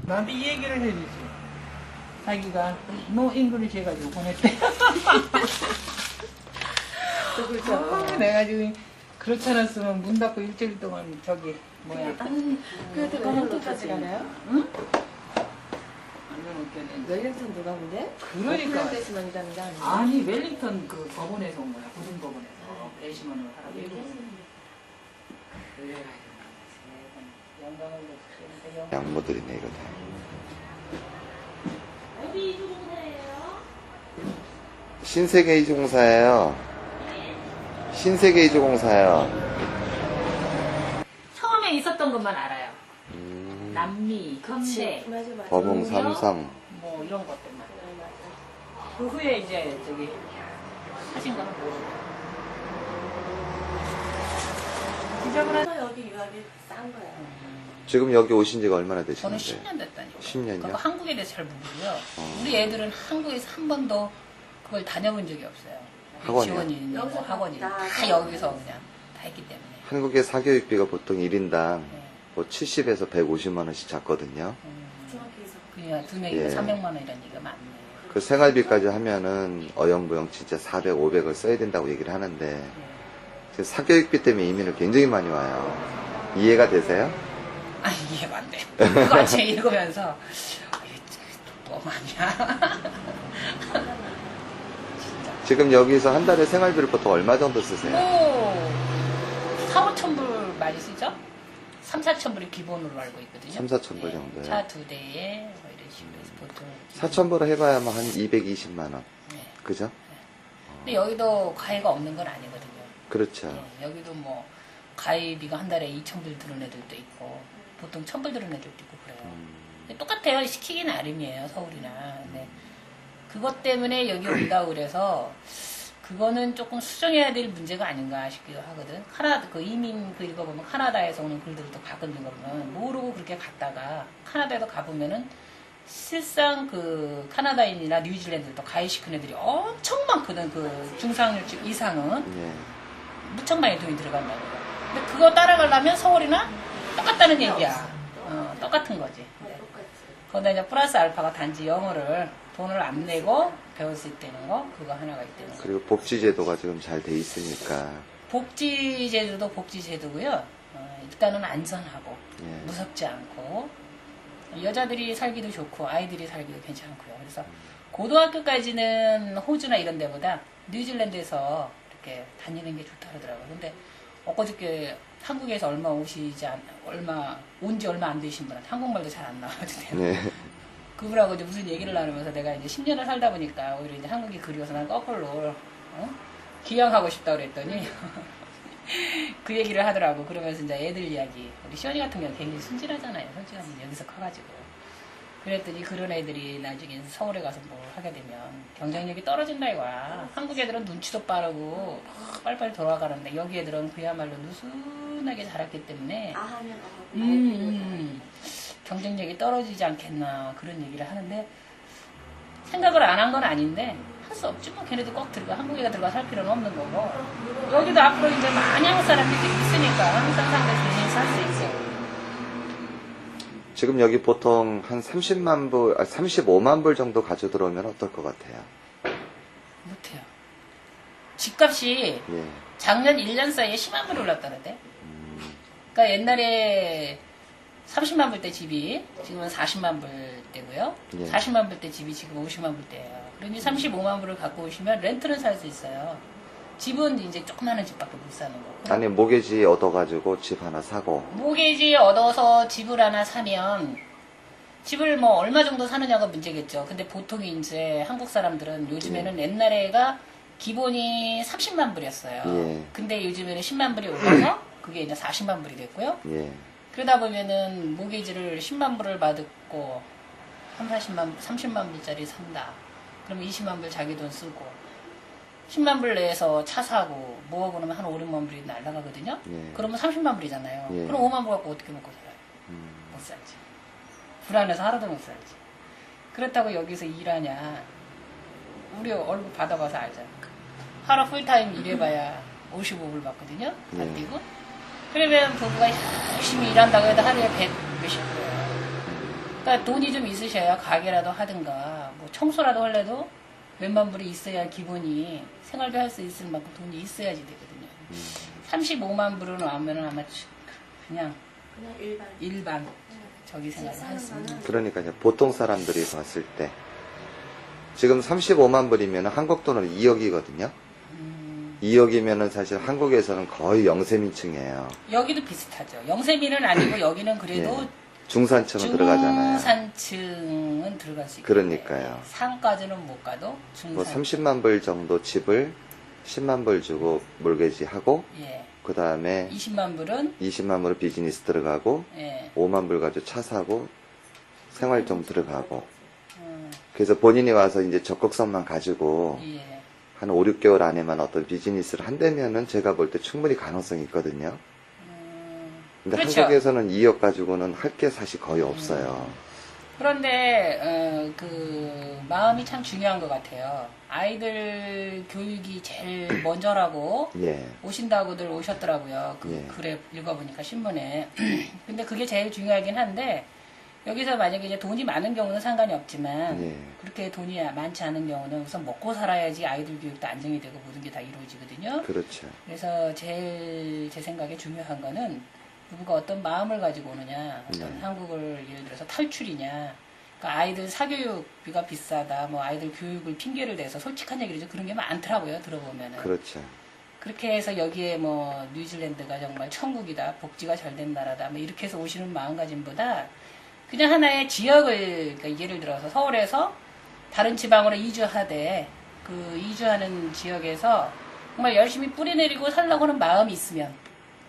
나한테 이 얘기를 해주지. 자기가 노 잉글리시 해가지고 보냈대. 내가 지금 그렇지 않았으면 문 닫고 일주일 동안 저기 뭐야. 그래도 웰링턴까지 가나요? 응? 완전 웃겼네. 웰링턴 누가 본데? 그러니까. 오클랜드에서만 일하는 게 아니에요? 아니 웰링턴 그 법원에서 온 거야. 고등법원에서 배심원을 하라고 해고. 그래가지고 영광을 줬는데 양모들이네 이거 다. 어디 이주공사예요? 신세계 이주공사예요. 신세계 이주공사예요. 처음에 있었던 것만 알아요. 남미, 그치. 현대, 맞아 맞아. 범흥 삼삼. 뭐 이런 것들만. 그 후에 이제 저기 하신 거는 모르고. 그래서 여기 유학이 싼 거야. 지금 여기 오신 지가 얼마나 저는 되셨는데? 10년 됐다니까. 10년이요? 그러니까 한국에 대해서 잘 모르고요. 우리 애들은 한국에서 한 번도 그걸 다녀본 적이 없어요. 학원이요? 지원이니 뭐 여기서 학원이니 다 다 여기서 그냥 다 했기 때문에. 한국의 사교육비가 보통 1인당 네. 뭐 70에서 150만 원씩 잡거든요. 중학교에서. 그냥 두 명이고 예. 300만 원이라는 얘기가 많네요. 그 생활비까지 하면은 어영부영 진짜 400, 500을 써야 된다고 얘기를 하는데 예. 지금 사교육비 때문에 이민을 굉장히 많이 와요. 이해가 되세요? 아, 이해가 안 돼. 그거 아침에 읽으면서, 아, 이게 너무 아니야. 지금 여기서 한 달에 생활비를 보통 얼마 정도 쓰세요? 뭐, 4, 5천 불 많이 쓰죠? 3, 4천 불이 기본으로 알고 있거든요. 3, 4천 불 예, 정도요? 차 2대에 뭐 이런 식으로 해서 보통. 4,000불을 해봐야 한 220만 원. 예. 그죠? 근데 여기도 가해가 없는 건 아니거든요. 그렇죠. 예, 여기도 뭐, 가입비가 한 달에 2천 불 드는 애들도 있고, 보통 1,000불 드는 애들도 있고 그래요. 근데 똑같아요. 시키기 나름이에요, 서울이나. 근데 그것 때문에 여기 온다고 그래서, 그거는 조금 수정해야 될 문제가 아닌가 싶기도 하거든. 그 이민 그 읽어보면 카나다에서 오는 글들도 가끔 읽어보면 모르고 그렇게 갔다가 카나다에도 가보면은 실상 그 카나다인이나 뉴질랜드도 가입시킨 애들이 엄청 많거든. 그 중상류층 이상은. 예. 무척 많이 돈이 들어간다고. 근데 그거 따라가려면 서울이나 똑같다는 얘기야. 똑같은 거지. 거기다 이제 플러스 알파가 단지 영어를 돈을 안 내고 배울 수 있다는 거, 그거 하나가 있다는 거. 그리고 복지제도가 지금 잘 돼 있으니까. 복지제도도 복지제도고요. 일단은 안전하고 예. 무섭지 않고 여자들이 살기도 좋고 아이들이 살기도 괜찮고요. 그래서 고등학교까지는 호주나 이런 데보다 뉴질랜드에서 이렇게 다니는 게 좋다 그러더라고요. 근데 엊그저께 한국에서 온지 얼마 안 되신 분한테 한국말도 잘 안 나와거든요. 네. 그분하고 이제 무슨 얘기를 나누면서 내가 이제 10년을 살다 보니까 오히려 이제 한국이 그리워서 난 거꾸로 귀향하고 싶다 그랬더니 그 얘기를 하더라고. 그러면서 이제 애들 이야기. 우리 시원이 같은 경우는 굉장히 순진하잖아요. 솔직히 여기서 커가지고. 그랬더니 그런 애들이 나중에 서울에 가서 뭘 하게 되면 경쟁력이 떨어진다 이거야. 한국 애들은 눈치도 빠르고 막 빨리빨리 돌아가는데 여기 애들은 그야말로 느슨하게 자랐기 때문에 아하면 아하고 경쟁력이 떨어지지 않겠나 그런 얘기를 하는데 생각을 안 한 건 아닌데 할 수 없지 뭐. 걔네도 꼭 한국에 들어가 살 필요는 없는 거고 여기도 앞으로 이제 많이 한국 사람들이 있으니까 항상 상대에서 살 수 있고. 지금 여기 보통 한 30만 불, 35만 불 정도 가져 들어오면 어떨 것 같아요? 못해요. 집값이 예. 작년 1년 사이에 10만 불 올랐다는데. 그러니까 옛날에 30만 불 대 집이 지금은 40만 불 대고요. 예. 40만 불 대 집이 지금 50만 불 대예요. 그러니 35만 불을 갖고 오시면 렌트는 살 수 있어요. 집은 이제 조그마한 집밖에 못 사는 거고. 아니, 모기지 얻어가지고 집 하나 사고. 모기지 얻어서 집을 하나 사면 집을 뭐 얼마 정도 사느냐가 문제겠죠. 근데 보통 이제 한국 사람들은 요즘에는 옛날에가 기본이 30만 불이었어요. 예. 근데 요즘에는 10만 불이 올라서 그게 이제 40만 불이 됐고요. 예. 그러다 보면은 모기지를 10만 불을 받고 30만 불짜리 산다. 그러면 20만 불 자기 돈 쓰고 10만 불 내에서 차 사고 뭐하고 그러면 한 5, 6만 불이 날라가거든요. 예. 그러면 30만 불이잖아요. 예. 그럼 5만 불 갖고 어떻게 먹고 살아요? 못 살지. 불안해서 하루도 못 살지. 그렇다고 여기서 일하냐. 우리 얼굴 받아봐서 알잖아. 하루 풀타임 일해봐야 55불 받거든요. 다 예. 뛰고. 그러면 부부가 열심히 일한다고 해도 하루에 100 몇십 불이에요. 그러니까 돈이 좀 있으셔야 가게라도 하든가 뭐 청소라도 할래도 몇만 불이 있어야 기본이 생활도 할 수 있을 만큼 돈이 있어야지 되거든요. 35만 불은 하면 아마 그냥 그냥 일반 저기 생활을 할 수 있는. 그러니까 이제 보통 사람들이 봤을 때 지금 35만 불이면 한국 돈으로 2억이거든요. 2억이면은 사실 한국에서는 거의 영세민층이에요. 여기도 비슷하죠. 영세민은 아니고 여기는 그래도 예. 중산층은 들어가잖아요. 중산층은 들어갈 수 있고 그러니까요. 상까지는 못 가도 뭐 중산. 30만 불 정도 집을 10만 불 주고 몰개지 하고 예. 그 다음에 20만 불은 20만 불 비즈니스 들어가고 예. 5만 불 가지고 차 사고 생활 좀 들어가고 음, 그래서 본인이 와서 이제 적극성만 가지고 예. 한 5, 6개월 안에만 어떤 비즈니스를 한다면은 제가 볼 때 충분히 가능성이 있거든요. 근데 그렇죠. 한국에서는 2억 가지고는 할 게 사실 거의 없어요. 그런데 그 마음이 참 중요한 것 같아요. 아이들 교육이 제일 먼저라고 예. 오신다고들 오셨더라고요. 그 예. 글에 읽어보니까 신문에. 근데 그게 제일 중요하긴 한데 여기서 만약에 이제 돈이 많은 경우는 상관이 없지만 예. 그렇게 돈이 많지 않은 경우는 우선 먹고 살아야지 아이들 교육도 안정이 되고 모든 게 다 이루어지거든요. 그렇죠. 그래서 제일 제 생각에 중요한 거는 부부가 어떤 마음을 가지고 오느냐, 어떤 네. 한국을 예를 들어서 탈출이냐, 그러니까 아이들 사교육비가 비싸다, 뭐 아이들 교육을 핑계를 대서 솔직한 얘기죠. 그런 게 많더라고요. 들어보면은. 그렇죠. 그렇게 해서 여기에 뭐 뉴질랜드가 정말 천국이다, 복지가 잘 된 나라다, 뭐 이렇게 해서 오시는 마음가짐보다 그냥 하나의 지역을, 그러니까 예를 들어서 서울에서 다른 지방으로 이주하되 그 이주하는 지역에서 정말 열심히 뿌리내리고 살려고 하는 마음이 있으면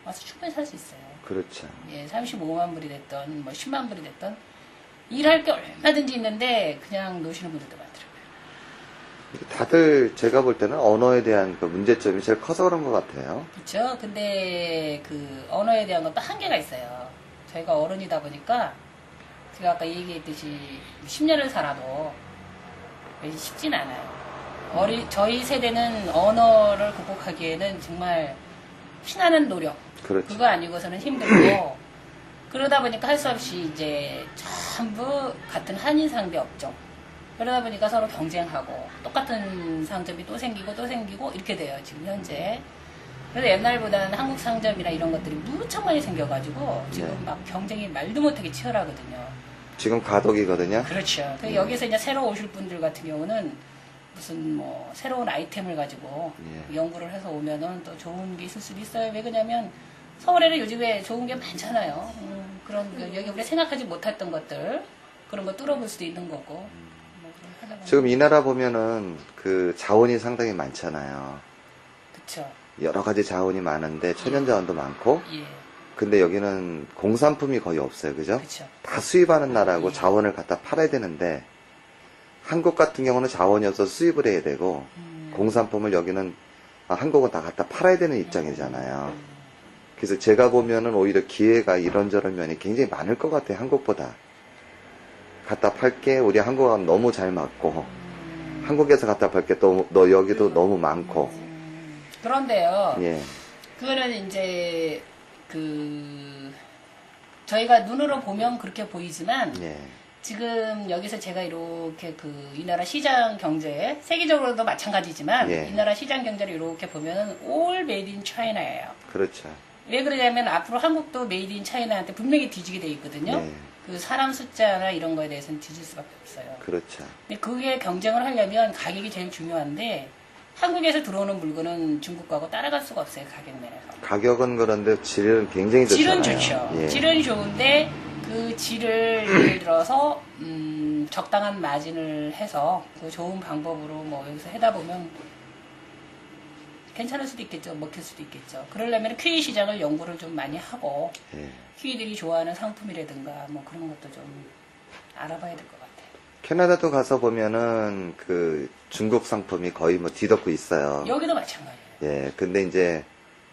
와서 충분히 살 수 있어요. 그렇죠. 예, 35만 불이 됐던 뭐 10만 불이 됐던 일할 게 얼마든지 있는데 그냥 노시는 분들도 많더라고요. 다들 제가 볼 때는 언어에 대한 그 문제점이 제일 커서 그런 것 같아요. 그렇죠. 근데 그 언어에 대한 것도 한계가 있어요. 저희가 어른이다 보니까 제가 아까 얘기했듯이 10년을 살아도 쉽진 않아요. 저희 세대는 언어를 극복하기에는 정말 피나는 노력, 그렇죠. 그거 아니고서는 힘들고 그러다 보니까 할 수 없이 이제 전부 같은 한인 상대 업종 그러다 보니까 서로 경쟁하고 똑같은 상점이 또 생기고 이렇게 돼요 지금 현재. 그래서 옛날보다는 한국 상점이나 이런 것들이 무척 많이 생겨가지고 지금 네. 막 경쟁이 말도 못하게 치열하거든요. 지금 가덕이거든요. 그렇죠. 여기서 이제 새로 오실 분들 같은 경우는 무슨 뭐 새로운 아이템을 가지고 예. 연구를 해서 오면은 또 좋은 게 있을 수도 있어요. 왜 그러냐면 서울에는 요즘에 좋은 게 많잖아요. 그런 여기 우리가 생각하지 못했던 것들 그런 거 뚫어볼 수도 있는 거고. 뭐 그런 하다 보면. 지금 이 나라 보면은 그 자원이 상당히 많잖아요. 그렇죠. 여러 가지 자원이 많은데 천연 자원도 많고 예. 근데 여기는 공산품이 거의 없어요. 그죠? 그렇죠. 다 수입하는 나라고 예. 자원을 갖다 팔아야 되는데 한국 같은 경우는 자원이 없어서 수입을 해야 되고 공산품을 여기는 한국은 다 갖다 팔아야 되는 입장이잖아요. 그래서 제가 보면은 오히려 기회가 이런저런 면이 굉장히 많을 것 같아요. 한국보다. 갖다 팔게 우리 한국은 너무 잘 맞고 한국에서 갖다 팔게 또 너 여기도 너무 많고. 그런데요. 예. 그거는 이제 저희가 눈으로 보면 그렇게 보이지만 예. 지금 여기서 제가 이렇게 이 나라 시장 경제 세계적으로도 마찬가지지만 예. 이 나라 시장 경제를 이렇게 보면은 all made in China예요. 그렇죠. 왜 그러냐면 앞으로 한국도 made in China한테 분명히 뒤지게 돼 있거든요. 네. 그 사람 숫자나 이런 거에 대해서는 뒤질 수밖에 없어요. 그렇죠. 근데 그게 경쟁을 하려면 가격이 제일 중요한데 한국에서 들어오는 물건은 중국하고 따라갈 수가 없어요. 가격 면에서. 가격은 그런데 질은 굉장히 좋잖아요. 질은 좋죠. 예. 질은 좋은데 그 질을 예를 들어서 적당한 마진을 해서 그 좋은 방법으로 뭐 여기서 해다 보면 괜찮을 수도 있겠죠. 먹힐 수도 있겠죠. 그러려면 키위 시장을 연구를 좀 많이 하고 예. 키위들이 좋아하는 상품이라든가 뭐 그런 것도 좀 알아봐야 될 것 같아요. 캐나다도 가서 보면은 그 중국 상품이 거의 뭐 뒤덮고 있어요. 여기도 마찬가지예요. 예. 근데 이제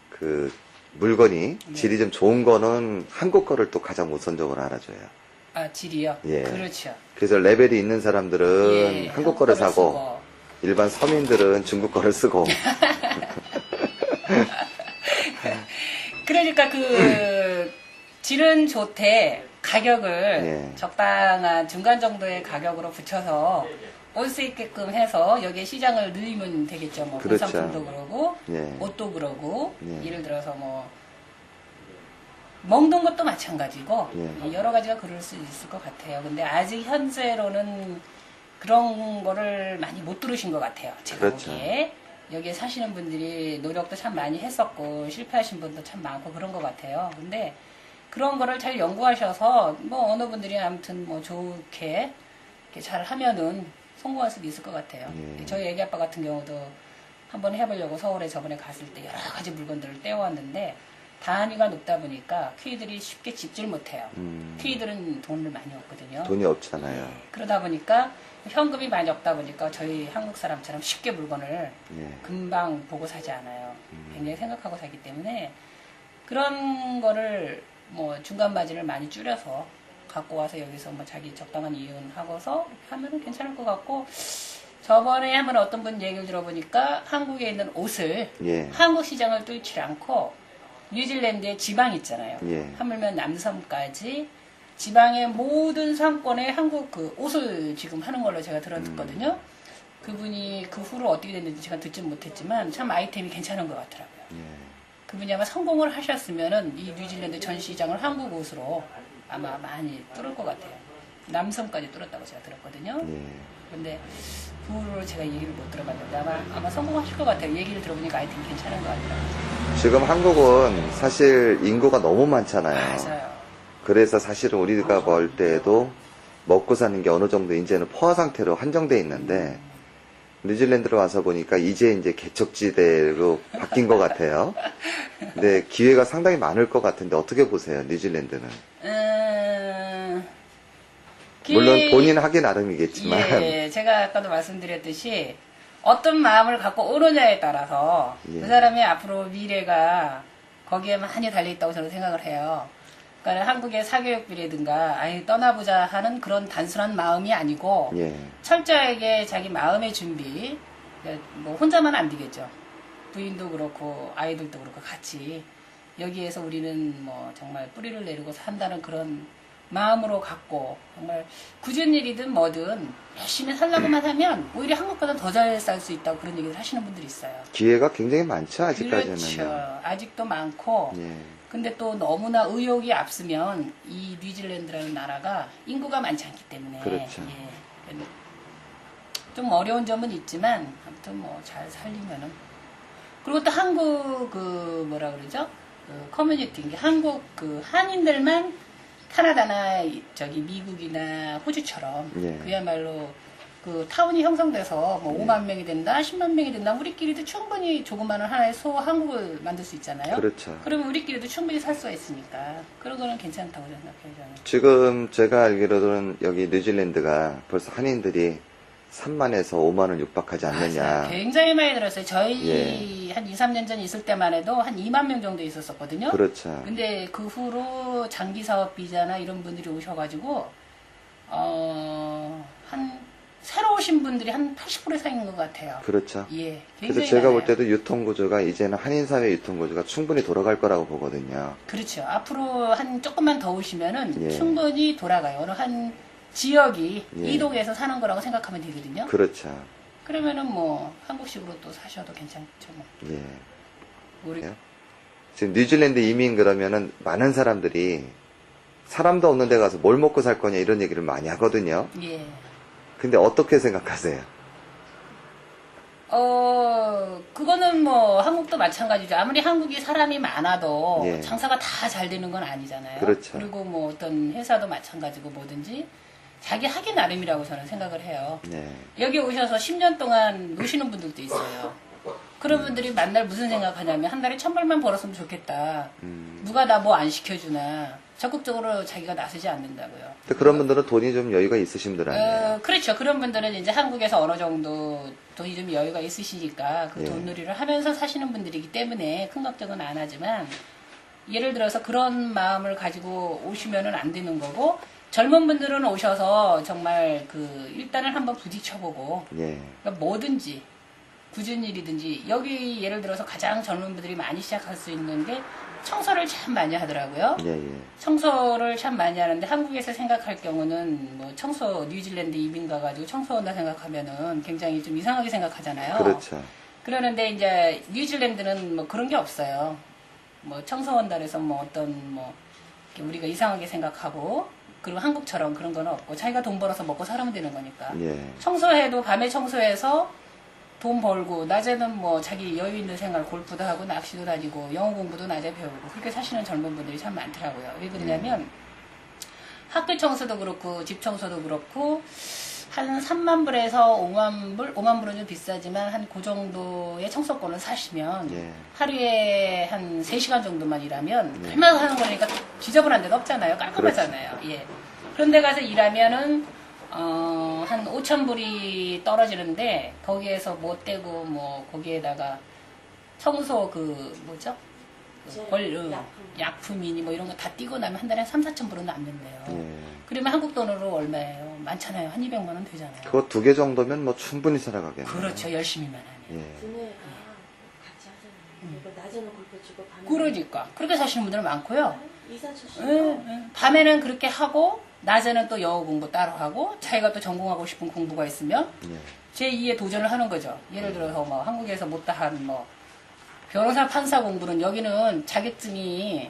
그 물건이 질이 좀 좋은 거는 한국 거를 또 가장 우선적으로 알아줘요. 아, 질이요? 예. 그렇죠. 그래서 레벨이 있는 사람들은 예, 한국 거를 사고 쓰고. 일반 서민들은 중국 거를 쓰고. 그러니까 질은 좋대. 가격을 예. 적당한 중간 정도의 가격으로 붙여서 올 수 있게끔 해서 여기에 시장을 늘리면 되겠죠. 뭐 그렇죠. 공산품도 그러고 예. 옷도 그러고 예. 예를 들어서 뭐 먹는 것도 마찬가지고 예. 여러 가지가 그럴 수 있을 것 같아요. 근데 아직 현재로는 그런 거를 많이 못 들으신 것 같아요. 제가 그렇죠. 보기에 여기에 사시는 분들이 노력도 참 많이 했었고 실패하신 분도 참 많고 그런 것 같아요. 근데 그런 거를 잘 연구하셔서 뭐 어느 분들이 아무튼 뭐 좋게 이렇게 잘 하면은 성공할 수도 있을 것 같아요. 예. 저희 애기 아빠 같은 경우도 한번 해보려고 서울에 저번에 갔을 때 여러 가지 물건들을 떼어왔는데 단위가 높다 보니까 퀴들이 쉽게 집질 못해요. 퀴들은 돈을 많이 얻거든요. 돈이 없잖아요. 그러다 보니까 현금이 많이 없다 보니까 저희 한국 사람처럼 쉽게 물건을 예. 금방 보고 사지 않아요. 굉장히 생각하고 사기 때문에 그런 거를 뭐 중간 마진을 많이 줄여서 갖고 와서 여기서 뭐 자기 적당한 이윤하고서 하면은 괜찮을 것 같고 저번에 한번 어떤 분 얘기를 들어보니까 한국에 있는 옷을 예. 한국 시장을 뚫지 않고 뉴질랜드의 지방 있잖아요. 예. 하물며 남섬까지 지방의 모든 상권에 한국 그 옷을 지금 하는 걸로 제가 들었거든요. 그분이 그 후로 어떻게 됐는지 제가 듣진 못했지만 참 아이템이 괜찮은 것 같더라고요. 예. 그분이 아마 성공을 하셨으면은 이 뉴질랜드 전 시장을 한국 옷으로 아마 많이 뚫을 것 같아요. 남섬까지 뚫었다고 제가 들었거든요. 예. 근데 그 후로 제가 얘기를 못 들어봤는데 아마 성공하실 것 같아요. 얘기를 들어보니까 아이템 괜찮은 것 같더라고요. 지금 한국은 사실 인구가 너무 많잖아요. 맞아요. 그래서 사실은 우리가 볼 때에도 먹고 사는 게 어느 정도 이제는 포화 상태로 한정돼 있는데 뉴질랜드로 와서 보니까 이제 개척지대로 바뀐 것 같아요. 근데 기회가 상당히 많을 것 같은데 어떻게 보세요, 뉴질랜드는? 물론 본인 하기 나름이겠지만. 예, 제가 아까도 말씀드렸듯이 어떤 마음을 갖고 오느냐에 따라서 예. 그 사람의 앞으로 미래가 거기에 많이 달려있다고 저는 생각을 해요. 그러니까 한국의 사교육비라든가 아예 떠나보자 하는 그런 단순한 마음이 아니고 예. 철저하게 자기 마음의 준비, 그러니까 뭐 혼자만 안 되겠죠. 부인도 그렇고 아이들도 그렇고 같이 여기에서 우리는 뭐 정말 뿌리를 내리고 산다는 그런 마음으로 갖고 정말 굳은 일이든 뭐든 열심히 살려고만 하면 오히려 한국보다 더 잘 살 수 있다고 그런 얘기를 하시는 분들이 있어요. 기회가 굉장히 많죠, 아직까지는. 그렇죠. 아직도 많고 예. 근데 또 너무나 의욕이 앞서면 이 뉴질랜드라는 나라가 인구가 많지 않기 때문에 그렇죠. 예. 좀 어려운 점은 있지만 아무튼 뭐 잘 살리면은 그리고 또 한국 그 뭐라 그러죠? 그 커뮤니티 이게 한국 그 한인들만 캐나다나 저기 미국이나 호주처럼 예. 그야말로 그 타운이 형성돼서 뭐 예. 5만 명이 된다, 10만 명이 된다, 우리끼리도 충분히 조그마한 하나의 소 한국을 만들 수 있잖아요. 그렇죠. 그러면 우리끼리도 충분히 살 수가 있으니까 그런 거는 괜찮다고 생각해요. 저는. 지금 제가 알기로는 여기 뉴질랜드가 벌써 한인들이 3만에서 5만을 육박하지 않느냐. 맞아요. 굉장히 많이 늘었어요. 저희 예. 한 2, 3년 전 있을 때만 해도 한 2만 명 정도 있었었거든요. 그렇죠. 근데 그 후로 장기 사업 비자나 이런 분들이 오셔가지고 한 새로 오신 분들이 한 80% 이상인 것 같아요. 그렇죠. 예, 그래서 굉장히 제가 볼 많아요. 때도 유통구조가 이제는 한인사회 유통구조가 충분히 돌아갈 거라고 보거든요. 그렇죠. 앞으로 한 조금만 더 오시면은 예. 충분히 돌아가요. 어느 한 지역이 예. 이동해서 사는 거라고 생각하면 되거든요. 그렇죠. 그러면은 뭐 한국식으로 또 사셔도 괜찮죠. 뭐. 예. 우리 예. 지금 뉴질랜드 이민 그러면은 많은 사람들이 사람도 없는 데 가서 뭘 먹고 살 거냐 이런 얘기를 많이 하거든요. 예. 근데 어떻게 생각하세요? 그거는 뭐 한국도 마찬가지죠. 아무리 한국이 사람이 많아도 예. 장사가 다 잘 되는 건 아니잖아요. 그렇죠. 그리고 뭐 어떤 회사도 마찬가지고 뭐든지 자기 하기 나름이라고 저는 생각을 해요. 네. 여기 오셔서 10년 동안 노시는 분들도 있어요. 그런 분들이 만날 무슨 생각하냐면 한 달에 1,000불만 벌었으면 좋겠다. 누가 나 뭐 안 시켜주나. 적극적으로 자기가 나서지 않는다고요. 근데 그런 분들은 돈이 좀 여유가 있으신 분 아니에요? 그렇죠. 그런 분들은 이제 한국에서 어느 정도 돈이 좀 여유가 있으시니까 그 예. 돈놀이를 하면서 사시는 분들이기 때문에 큰 걱정은 안 하지만 예를 들어서 그런 마음을 가지고 오시면은 안 되는 거고 젊은 분들은 오셔서 정말 그 일단은 한번 부딪혀보고 예. 그러니까 뭐든지 굳은 일이든지 여기 예를 들어서 가장 젊은 분들이 많이 시작할 수 있는 게 청소를 참 많이 하더라고요. 예, 예. 청소를 참 많이 하는데 한국에서 생각할 경우는 뭐 청소 뉴질랜드 이민 가가지고 청소한다 생각하면은 굉장히 좀 이상하게 생각하잖아요. 그렇죠. 그러는데 이제 뉴질랜드는 뭐 그런 게 없어요. 뭐 청소한다 해서 뭐 어떤 뭐 이렇게 우리가 이상하게 생각하고 그리고 한국처럼 그런 건 없고 자기가 돈 벌어서 먹고 살면 되는 거니까. 예. 청소해도 밤에 청소해서 돈 벌고 낮에는 뭐 자기 여유 있는 생활 골프도 하고 낚시도 다니고 영어 공부도 낮에 배우고 그렇게 사시는 젊은 분들이 참 많더라고요. 왜 그러냐면 학교 청소도 그렇고 집 청소도 그렇고 한 3만 불에서 5만 불, 5만 불은 좀 비싸지만 한 그 정도의 청소권을 사시면 예. 하루에 한 3시간 정도만 일하면 얼마나 하는 거니까 지저분한 데도 없잖아요. 깔끔하잖아요. 예. 그런 데 가서 일하면은 한 5천 불이 떨어지는데 거기에서 뭐 떼고 뭐 거기에다가 청소 그 뭐죠? 약품이니 뭐 이런 거 다 띄고 나면 한 달에 3, 4천 불은 남는데요. 예. 그러면 한국 돈으로 얼마예요? 많잖아요. 한 200만 원 되잖아요. 그거 2개 정도면 뭐 충분히 살아가겠네요. 그렇죠. 열심히만 하면. 예. 두뇌가 같이 하잖아요. 그리고 낮에는 골프 치고 밤에는 그러니까. 그렇게 사시는 분들 많고요. 이사 출신. 밤에는 그렇게 하고 낮에는 또 영어 공부 따로 하고 자기가 또 전공하고 싶은 공부가 있으면 예. 제2의 도전을 하는 거죠. 예를 들어서 뭐 한국에서 못다한 뭐 변호사 판사 공부는 여기는 자격증이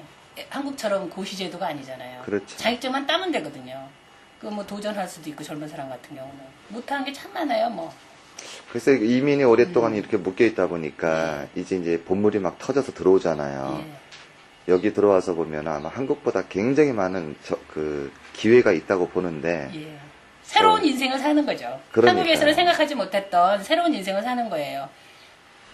한국처럼 고시 제도가 아니잖아요. 그렇죠. 자격증만 따면 되거든요. 그 뭐 도전할 수도 있고 젊은 사람 같은 경우는 못하는 게 참 많아요. 뭐 그래서 이민이 오랫동안 이렇게 묶여있다 보니까 이제 본물이 막 터져서 들어오잖아요. 예. 여기 들어와서 보면 아마 한국보다 굉장히 많은 그 기회가 있다고 보는데 예. 새로운 인생을 사는 거죠. 그러니까요. 한국에서는 생각하지 못했던 새로운 인생을 사는 거예요.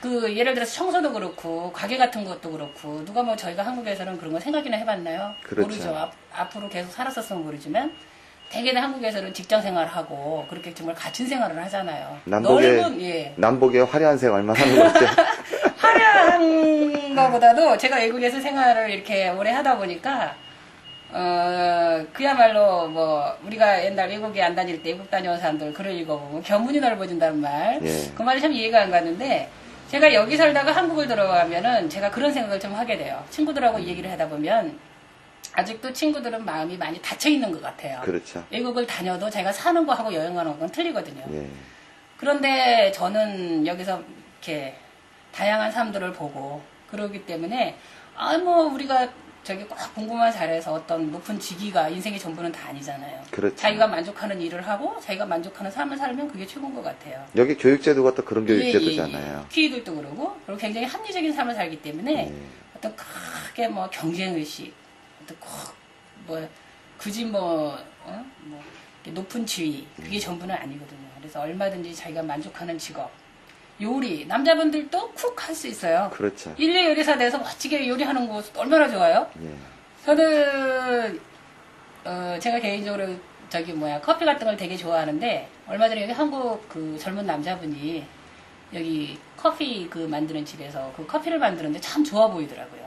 그 예를 들어서 청소도 그렇고 가게 같은 것도 그렇고 누가 뭐 저희가 한국에서는 그런 거 생각이나 해봤나요? 그렇죠. 모르죠. 앞으로 계속 살았었으면 모르지만 대개는 한국에서는 직장 생활하고 그렇게 정말 갇힌 생활을 하잖아요. 넓은 예. 남북의 화려한 생활만 하는 거죠. 화려한 거보다도 제가 외국에서 생활을 이렇게 오래 하다 보니까 그야말로 뭐 우리가 옛날 외국에 안 다닐 때 외국 다녀온 사람들 글을 읽어보면 견문이 넓어진다는 말. 예. 그 말이 참 이해가 안 가는데 제가 여기 살다가 한국을 들어가면은 제가 그런 생각을 좀 하게 돼요. 친구들하고 얘기를 하다 보면 아직도 친구들은 마음이 많이 닫혀 있는 것 같아요. 그렇죠. 외국을 다녀도 제가 사는 거하고 여행 가는 건 틀리거든요. 예. 그런데 저는 여기서 이렇게 다양한 사람들을 보고 그러기 때문에 뭐 우리가 저기 꼭 공부만 잘해서 어떤 높은 직위가 인생의 전부는 다 아니잖아요. 그렇죠. 자기가 만족하는 일을 하고 자기가 만족하는 삶을 살면 그게 최고인 것 같아요. 여기 교육제도가 또 그런 예, 교육제도잖아요. 키위들도 그러고 그리고 굉장히 합리적인 삶을 살기 때문에 예. 어떤 크게 뭐 경쟁의식 어떤 꼭뭐 굳이 뭐 이렇게 높은 지위 그게 전부는 아니거든요. 그래서 얼마든지 자기가 만족하는 직업 요리 남자분들도 쿡 할 수 있어요. 그렇죠. 일일 요리사 돼서 멋지게 요리하는 거 얼마나 좋아요. 예. 저는 제가 개인적으로 커피 같은 걸 되게 좋아하는데 얼마 전에 여기 한국 그 젊은 남자분이 여기 커피 그 만드는 집에서 그 커피를 만드는데 참 좋아 보이더라고요.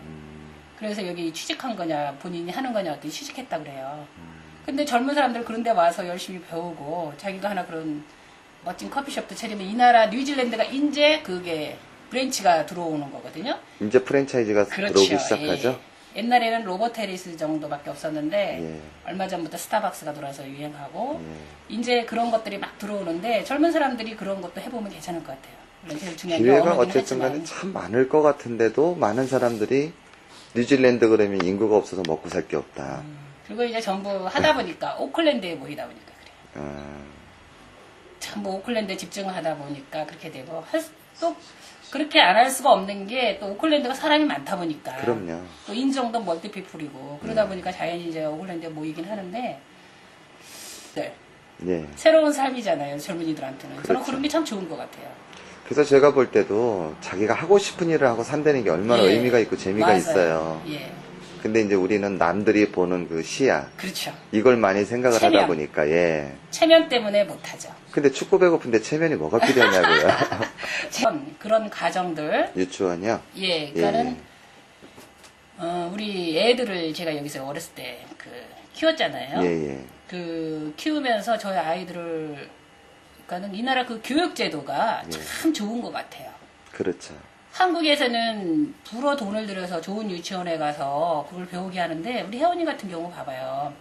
그래서 여기 취직한 거냐 본인이 하는 거냐 어떻게 취직했다 그래요. 근데 젊은 사람들 그런 데 와서 열심히 배우고 자기가 하나 그런 멋진 커피숍도 차리면 이 나라 뉴질랜드가 이제 그게 브랜치가 들어오는 거거든요. 이제 프랜차이즈가 그렇죠. 들어오기 시작하죠. 예. 옛날에는 로버트 해리스 정도밖에 없었는데 예. 얼마 전부터 스타벅스가 들어와서 유행하고 예. 이제 그런 것들이 막 들어오는데 젊은 사람들이 그런 것도 해보면 괜찮을 것 같아요. 물론 제일 중요한 게 기회가 언어긴 어쨌든 간에 하지만. 참 많을 것 같은데도 많은 사람들이 뉴질랜드 그러면 인구가 없어서 먹고 살 게 없다. 그리고 이제 전부 하다 보니까 오클랜드에 모이다 보니까 그래요. 전부 오클랜드에 집중을 하다 보니까 그렇게 되고 또 그렇게 안 할 수가 없는 게 또 오클랜드가 사람이 많다 보니까 그럼요. 또 인종도 멀티피플이고 그러다 보니까 자연히 이제 오클랜드에 모이긴 하는데 네. 예. 새로운 삶이잖아요 젊은이들한테는. 저는 그렇죠. 그런 게 참 좋은 것 같아요. 그래서 제가 볼 때도 자기가 하고 싶은 일을 하고 산다는 게 얼마나 예. 의미가 있고 재미가 맞아요. 있어요. 예, 근데 이제 우리는 남들이 보는 그 시야, 그렇죠. 이걸 많이 생각을 체면. 하다 보니까, 예. 체면 때문에 못하죠. 근데 축구 배고픈데 체면이 뭐가 필요하냐고요. 그런 가정들 유치원이요? 예, 그러니까는 우리 애들을 제가 여기서 어렸을 때 키웠잖아요. 예, 예. 그 키우면서 저희 아이들을 그러니까는 이 나라 그 교육 제도가 예. 참 좋은 것 같아요. 그렇죠. 한국에서는 불어 돈을 들여서 좋은 유치원에 가서 그걸 배우게 하는데 우리 혜원이 같은 경우 봐봐요.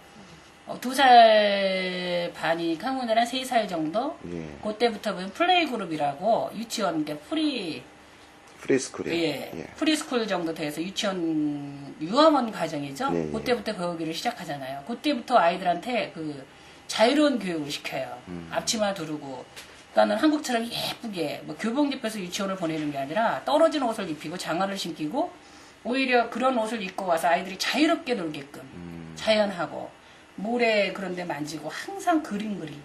2살 반이 한국은 한 3살 정도? 예. 그때부터 보면 플레이 그룹이라고 유치원, 그러니까 프리스쿨이요. 예, 예. 프리스쿨 정도 돼서 유치원, 유아원 과정이죠? 예, 예. 그때부터 배우기를 시작하잖아요. 그때부터 아이들한테 그 자유로운 교육을 시켜요. 앞치마 두르고. 그러니까는 한국처럼 예쁘게 뭐 교복 입혀서 유치원을 보내는 게 아니라 떨어진 옷을 입히고 장화를 신기고 오히려 그런 옷을 입고 와서 아이들이 자유롭게 놀게끔 자연하고 모래 그런 데 만지고 항상 그림 그리고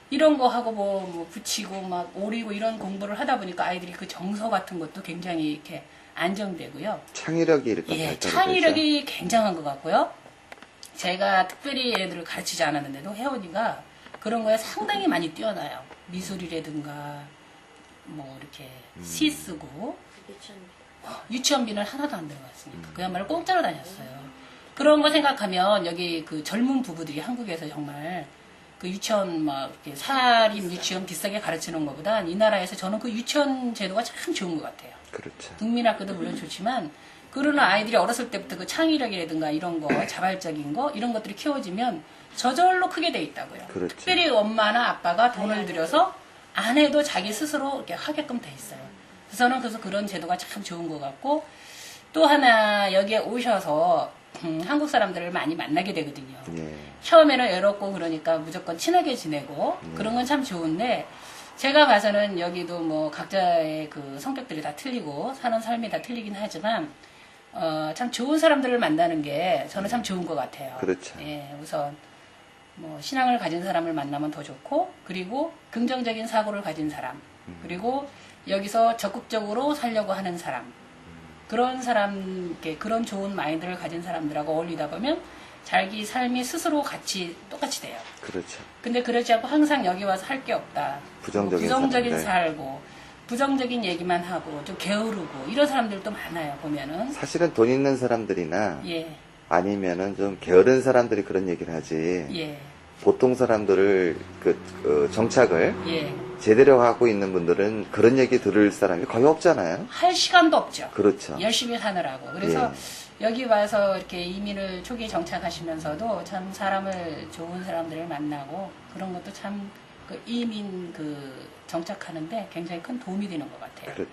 이런 거 하고 뭐 붙이고 막 오리고 이런 공부를 하다 보니까 아이들이 그 정서 같은 것도 굉장히 이렇게 안정되고요. 창의력이 이렇게 예, 발달이 창의력이 굉장한 것 같고요. 제가 특별히 얘들을 가르치지 않았는데도 혜원이가 그런 거에 상당히 많이 뛰어나요. 미술이라든가 뭐 이렇게 시 쓰고 유치원비는 하나도 안 들어갔으니까 그야말로 공짜로 다녔어요. 그런 거 생각하면 여기 그 젊은 부부들이 한국에서 정말 그 유치원 막 이렇게 사립 유치원 비싸게 가르치는 것보다 이 나라에서 저는 그 유치원 제도가 참 좋은 것 같아요. 그렇죠. 국민학교도 물론 좋지만 그러는 아이들이 어렸을 때부터 그 창의력이라든가 이런 거 자발적인 거 이런 것들이 키워지면 저절로 크게 돼 있다고요. 그렇죠. 특별히 엄마나 아빠가 돈을 들여서 안 해도 자기 스스로 이렇게 하게끔 돼 있어요. 저는 그래서 그런 제도가 참 좋은 것 같고 또 하나 여기에 오셔서 한국 사람들을 많이 만나게 되거든요. 예. 처음에는 외롭고 그러니까 무조건 친하게 지내고 그런 건 참 좋은데 제가 봐서는 여기도 뭐 각자의 그 성격들이 다 틀리고 사는 삶이 다 틀리긴 하지만 참 좋은 사람들을 만나는 게 저는 참 좋은 것 같아요. 그렇죠. 예, 우선 뭐 신앙을 가진 사람을 만나면 더 좋고 그리고 긍정적인 사고를 가진 사람 그리고 여기서 적극적으로 살려고 하는 사람 그런 사람 이렇게 그런 좋은 마인드를 가진 사람들하고 어울리다 보면 자기 삶이 스스로 같이 똑같이 돼요. 그렇죠. 근데 그러지 않고 항상 여기 와서 할 게 없다. 부정적인 부정적인 사람들. 살고 부정적인 얘기만 하고 좀 게으르고 이런 사람들도 많아요. 보면은 사실은 돈 있는 사람들이나 예, 아니면은 좀 게으른 사람들이 그런 얘기를 하지. 예, 보통 사람들을 정착을 예. 제대로 하고 있는 분들은 그런 얘기 들을 사람이 거의 없잖아요. 할 시간도 없죠. 그렇죠. 열심히 사느라고. 그래서 여기 와서 이렇게 이민을 초기 정착하시면서도 참 좋은 사람들을 만나고 그런 것도 참 그 이민 그 정착하는데 굉장히 큰 도움이 되는 것 같아요. 그렇죠.